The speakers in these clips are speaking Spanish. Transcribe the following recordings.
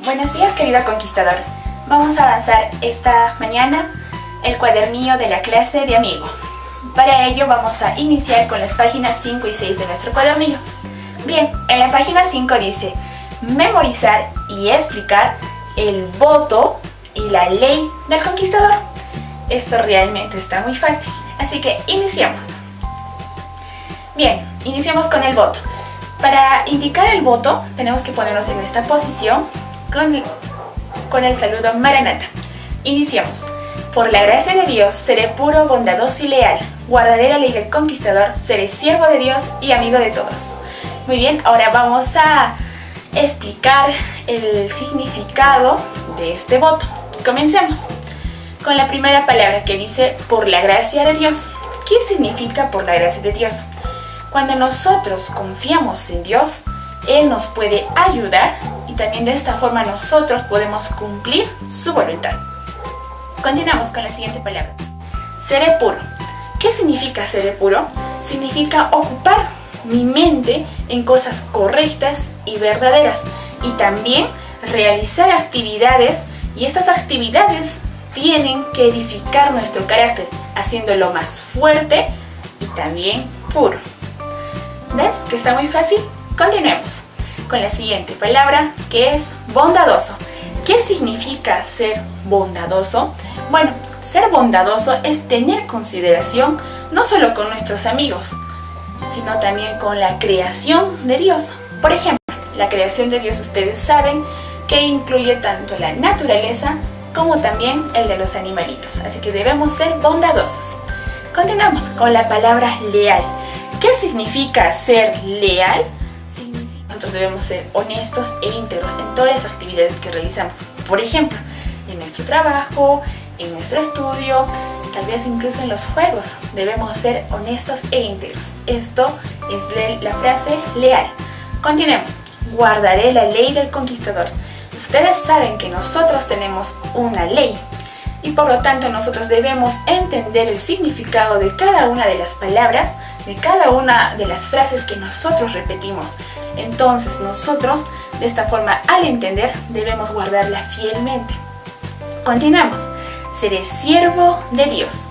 Buenos días, querido conquistador. Vamos a avanzar esta mañana el cuadernillo de la clase de amigo. Para ello vamos a iniciar con las páginas 5 y 6 de nuestro cuadernillo. Bien, en la página 5 dice memorizar y explicar el voto y la ley del conquistador. Esto realmente está muy fácil, así que iniciamos. Bien, iniciamos con el voto. Para indicar el voto tenemos que ponernos en esta posición con el saludo Maranatha. Iniciamos. Por la gracia de Dios seré puro, bondadoso y leal. Guardaré la ley del conquistador, seré siervo de Dios y amigo de todos. Muy bien, ahora vamos a explicar el significado de este voto. Comencemos con la primera palabra que dice por la gracia de Dios. ¿Qué significa por la gracia de Dios? Cuando nosotros confiamos en Dios, Él nos puede ayudar y también de esta forma nosotros podemos cumplir su voluntad. Continuamos con la siguiente palabra. Seré puro. ¿Qué significa seré puro? Significa ocupar mi mente en cosas correctas y verdaderas y también realizar actividades, y estas actividades tienen que edificar nuestro carácter, haciéndolo más fuerte y también puro. ¿Ves que está muy fácil? Continuemos con la siguiente palabra, que es bondadoso. ¿Qué significa ser bondadoso? Bueno, ser bondadoso es tener consideración no solo con nuestros amigos, sino también con la creación de Dios. Por ejemplo, la creación de Dios, ustedes saben que incluye tanto la naturaleza como también el de los animalitos. Así que debemos ser bondadosos. Continuamos con la palabra leal. ¿Qué significa ser leal? Nosotros debemos ser honestos e íntegros en todas las actividades que realizamos. Por ejemplo, en nuestro trabajo, en nuestro estudio, tal vez incluso en los juegos, debemos ser honestos e íntegros. Esto es la frase leal. Continuemos. Guardaré la ley del conquistador. Ustedes saben que nosotros tenemos una ley y por lo tanto nosotros debemos entender el significado de cada una de las palabras, de cada una de las frases que nosotros repetimos. Entonces nosotros, de esta forma, al entender, debemos guardarla fielmente. Continuamos. Seré siervo de Dios.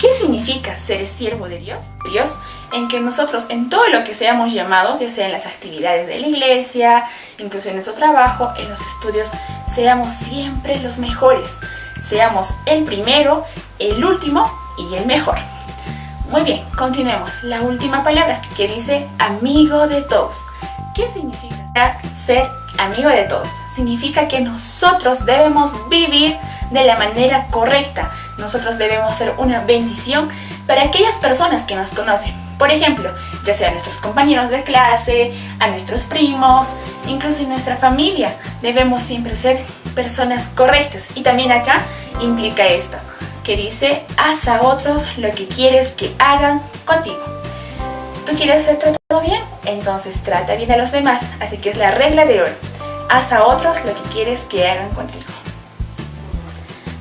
¿Qué significa ser siervo de Dios? Dios, en que nosotros, en todo lo que seamos llamados, ya sea en las actividades de la iglesia, incluso en nuestro trabajo, en los estudios, seamos siempre los mejores. Seamos el primero, el último y el mejor. Muy bien, continuemos. La última palabra que dice amigo de todos. ¿Qué significa ser amigo de todos? Significa que nosotros debemos vivir de la manera correcta. Nosotros debemos ser una bendición para aquellas personas que nos conocen. Por ejemplo, ya sea a nuestros compañeros de clase, a nuestros primos, incluso en nuestra familia. Debemos siempre ser personas correctas. Y también acá implica esto, que dice, haz a otros lo que quieres que hagan contigo. ¿Tú quieres ser tratado bien? Entonces trata bien a los demás. Así que es la regla de oro. Haz a otros lo que quieres que hagan contigo.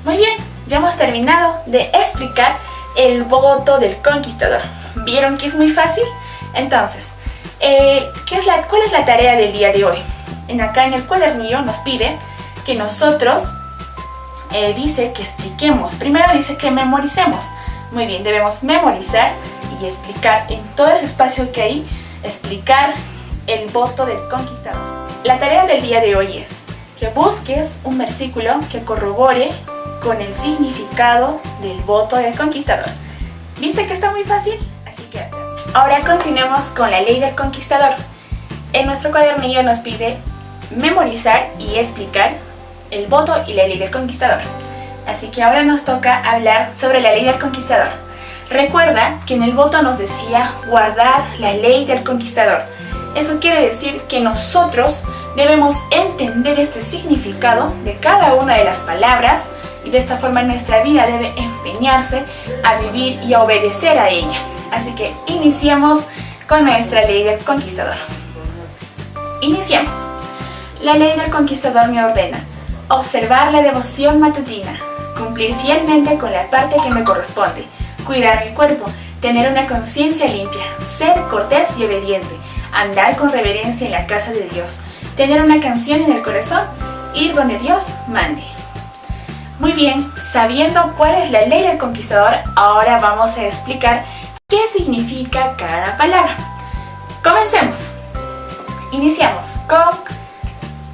Muy bien, ya hemos terminado de explicar el voto del conquistador. ¿Vieron que es muy fácil? Entonces, ¿cuál es la tarea del día de hoy? Acá en el cuadernillo nos pide que nosotros, dice que expliquemos. Primero dice que memoricemos. Muy bien, debemos memorizar y explicar en todo ese espacio que hay, explicar el voto del conquistador. La tarea del día de hoy es que busques un versículo que corrobore con el significado del voto del conquistador. ¿Viste que está muy fácil? Así que hacemos. Ahora continuemos con la ley del conquistador. En nuestro cuadernillo nos pide memorizar y explicar el voto y la ley del conquistador. Así que ahora nos toca hablar sobre la ley del conquistador. Recuerda que en el voto nos decía guardar la ley del conquistador. Eso quiere decir que nosotros debemos entender este significado de cada una de las palabras y de esta forma nuestra vida debe empeñarse a vivir y a obedecer a ella. Así que iniciemos con nuestra ley del conquistador. Iniciamos. La ley del conquistador me ordena observar la devoción matutina, cumplir fielmente con la parte que me corresponde, cuidar mi cuerpo, tener una conciencia limpia, ser cortés y obediente, andar con reverencia en la casa de Dios, tener una canción en el corazón ir donde Dios mande. Muy bien, sabiendo cuál es la ley del conquistador, ahora vamos a explicar qué significa cada palabra. Comencemos. Iniciamos con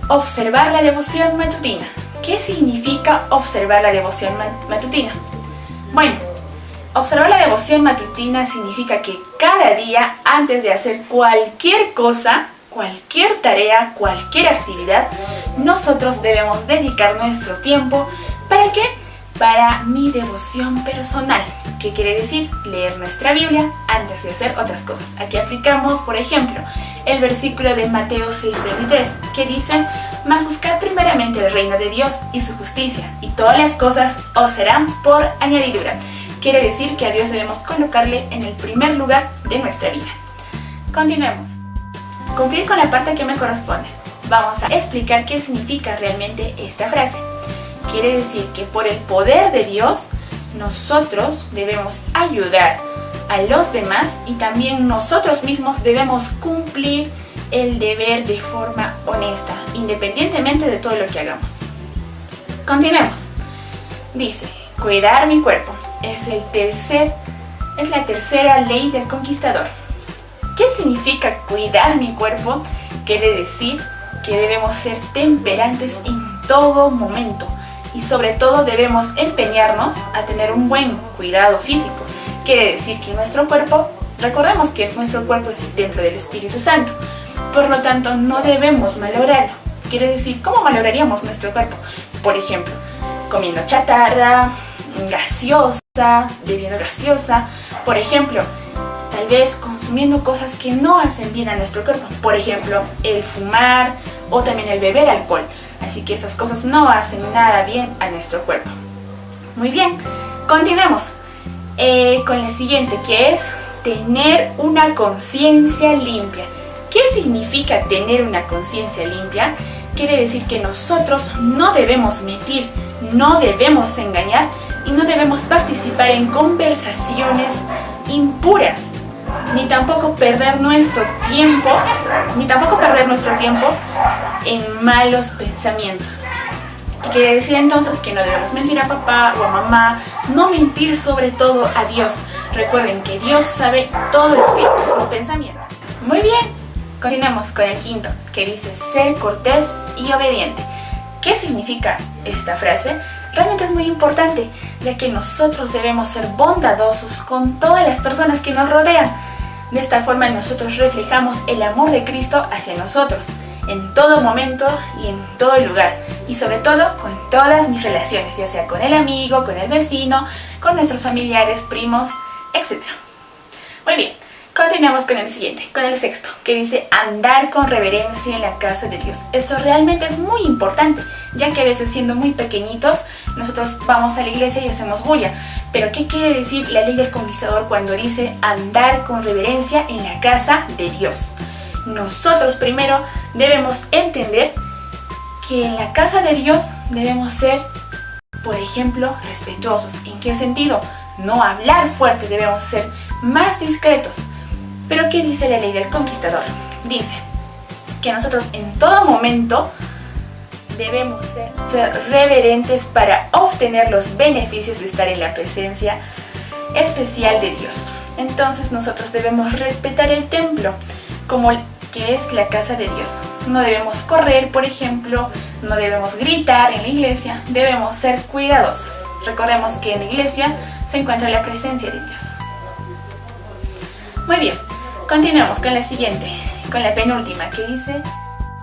observar la devoción matutina. ¿Qué significa observar la devoción matutina? Bueno, observar la devoción matutina significa que cada día, antes de hacer cualquier cosa, cualquier tarea, cualquier actividad, nosotros debemos dedicar nuestro tiempo. ¿Para qué? Para mi devoción personal. ¿Qué quiere decir? Leer nuestra Biblia antes de hacer otras cosas. Aquí aplicamos, por ejemplo, el versículo de Mateo 6:33, que dice: mas buscad primeramente el reino de Dios y su justicia, y todas las cosas os serán por añadidura. Quiere decir que a Dios debemos colocarle en el primer lugar de nuestra vida. Continuemos. Cumplir con la parte que me corresponde. Vamos a explicar qué significa realmente esta frase. Quiere decir que por el poder de Dios, nosotros debemos ayudar a los demás y también nosotros mismos debemos cumplir el deber de forma honesta, independientemente de todo lo que hagamos. Continuemos. Dice, cuidar mi cuerpo. Es la tercera ley del conquistador. ¿Qué significa cuidar mi cuerpo? Quiere decir que debemos ser temperantes en todo momento. Y sobre todo debemos empeñarnos a tener un buen cuidado físico. Quiere decir que nuestro cuerpo, recordemos que nuestro cuerpo es el templo del Espíritu Santo. Por lo tanto, no debemos malograrlo. Quiere decir, ¿cómo malograríamos nuestro cuerpo? Por ejemplo, comiendo chatarra, gaseosa, bebiendo gaseosa. Por ejemplo, tal vez consumiendo cosas que no hacen bien a nuestro cuerpo. Por ejemplo, el fumar o también el beber alcohol. Así que esas cosas no hacen nada bien a nuestro cuerpo. Muy bien, continuemos con la siguiente, que es tener una conciencia limpia. ¿Qué significa tener una conciencia limpia? Quiere decir que nosotros no debemos mentir, no debemos engañar y no debemos participar en conversaciones impuras, ni tampoco perder nuestro tiempo en malos pensamientos. Quiere decir entonces que no debemos mentir a papá o a mamá, no mentir sobre todo a Dios. Recuerden que Dios sabe todo lo que es nuestros pensamientos. Muy bien, continuamos con el quinto, que dice ser cortés y obediente. ¿Qué significa esta frase? Realmente es muy importante, ya que nosotros debemos ser bondadosos con todas las personas que nos rodean. De esta forma nosotros reflejamos el amor de Cristo hacia nosotros, en todo momento y en todo lugar, y sobre todo con todas mis relaciones, ya sea con el amigo, con el vecino, con nuestros familiares, primos, etc. Muy bien, continuamos con el siguiente, con el sexto, que dice andar con reverencia en la casa de Dios. Esto realmente es muy importante, ya que a veces siendo muy pequeñitos, nosotros vamos a la iglesia y hacemos bulla. Pero ¿qué quiere decir la ley del conquistador cuando dice andar con reverencia en la casa de Dios? Nosotros primero debemos entender que en la casa de Dios debemos ser, por ejemplo, respetuosos. ¿En qué sentido? No hablar fuerte, debemos ser más discretos. Pero ¿qué dice la ley del conquistador? Dice que nosotros en todo momento debemos ser reverentes para obtener los beneficios de estar en la presencia especial de Dios. Entonces nosotros debemos respetar el templo como que es la casa de Dios. No debemos correr, por ejemplo, no debemos gritar en la iglesia, debemos ser cuidadosos. Recordemos que en la iglesia se encuentra la presencia de Dios. Muy bien, continuemos con la siguiente, con la penúltima, que dice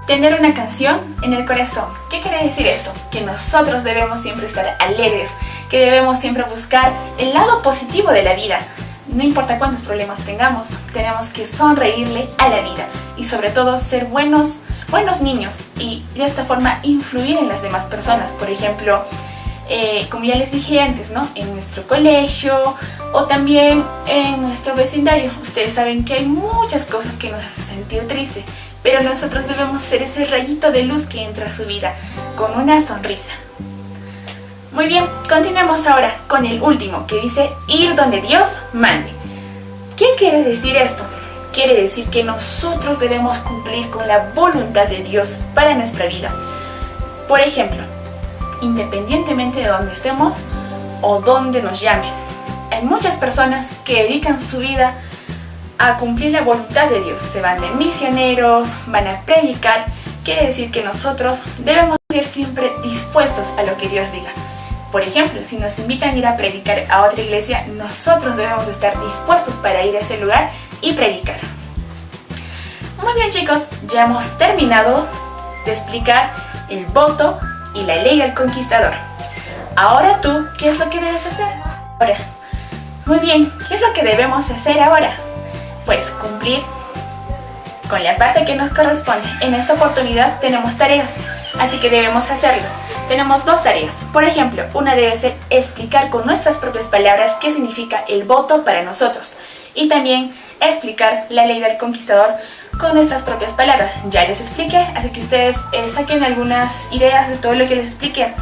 tener una canción en el corazón. ¿Qué quiere decir esto? Que nosotros debemos siempre estar alegres, que debemos siempre buscar el lado positivo de la vida. No importa cuántos problemas tengamos, tenemos que sonreírle a la vida y sobre todo ser buenos niños y de esta forma influir en las demás personas. Por ejemplo, como ya les dije antes, ¿no? En nuestro colegio o también en nuestro vecindario. Ustedes saben que hay muchas cosas que nos hacen sentir tristes, pero nosotros debemos ser ese rayito de luz que entra a su vida con una sonrisa. Muy bien, continuemos ahora con el último, que dice ir donde Dios mande. ¿Qué quiere decir esto? Quiere decir que nosotros debemos cumplir con la voluntad de Dios para nuestra vida. Por ejemplo, independientemente de donde estemos o donde nos llamen, hay muchas personas que dedican su vida a cumplir la voluntad de Dios. Se van de misioneros, van a predicar. Quiere decir que nosotros debemos ser siempre dispuestos a lo que Dios diga. Por ejemplo, si nos invitan a ir a predicar a otra iglesia, nosotros debemos estar dispuestos para ir a ese lugar y predicar. Muy bien, chicos, ya hemos terminado de explicar el voto y la ley del conquistador. Ahora tú, ¿qué es lo que debes hacer? Ahora, muy bien, ¿qué es lo que debemos hacer ahora? Pues cumplir con la parte que nos corresponde. En esta oportunidad tenemos tareas, así que debemos hacerlas. Tenemos dos tareas. Por ejemplo, una debe ser explicar con nuestras propias palabras qué significa el voto para nosotros. Y también explicar la ley del conquistador con nuestras propias palabras. Ya les expliqué, así que ustedes saquen algunas ideas de todo lo que les expliqué.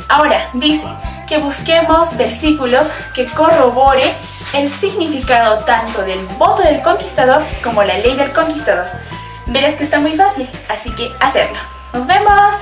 Ahora, dice que busquemos versículos que corroboren el significado tanto del voto del conquistador como la ley del conquistador. Verás que está muy fácil, así que hacerlo. ¡Nos vemos!